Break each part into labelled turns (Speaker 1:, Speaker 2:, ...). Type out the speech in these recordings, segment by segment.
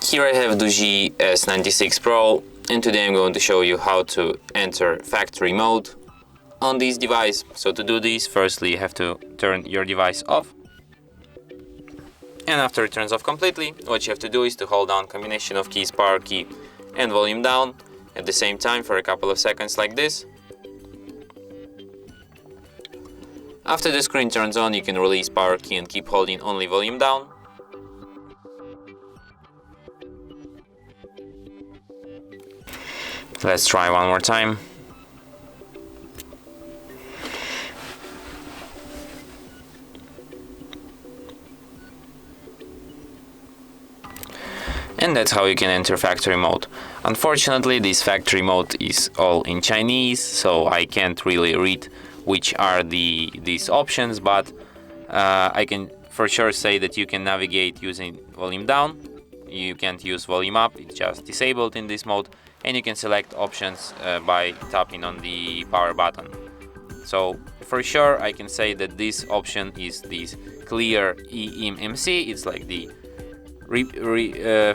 Speaker 1: Here I have DOOGEE S96 Pro, and today I'm going to show you how to enter factory mode on this device. So to do this, firstly you have to turn your device off, and after it turns off completely, what you have to do is to hold down combination of keys, power key and volume down at the same time for a couple of seconds like this. After the screen turns on, you can release power key and keep holding only volume down. Let's try one more time. And that's how you can enter factory mode. Unfortunately, this factory mode is all in Chinese, so I can't really read which are these options, but I can for sure say that you can navigate using volume down. You can't use volume up, it's just disabled in this mode, and you can select options by tapping on the power button. So for sure I can say that this option is this clear eMMC. It's like the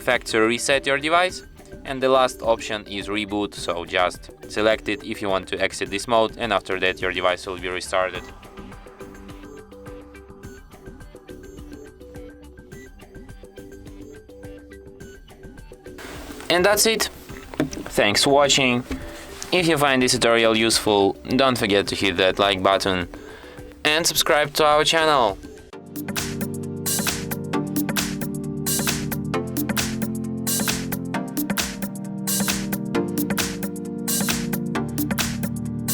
Speaker 1: factory reset your device, and the last option is reboot, so just select it if you want to exit this mode, and after that your device will be restarted. And that's it. Thanks for watching. If you find this tutorial useful, don't forget to hit that like button and subscribe to our channel.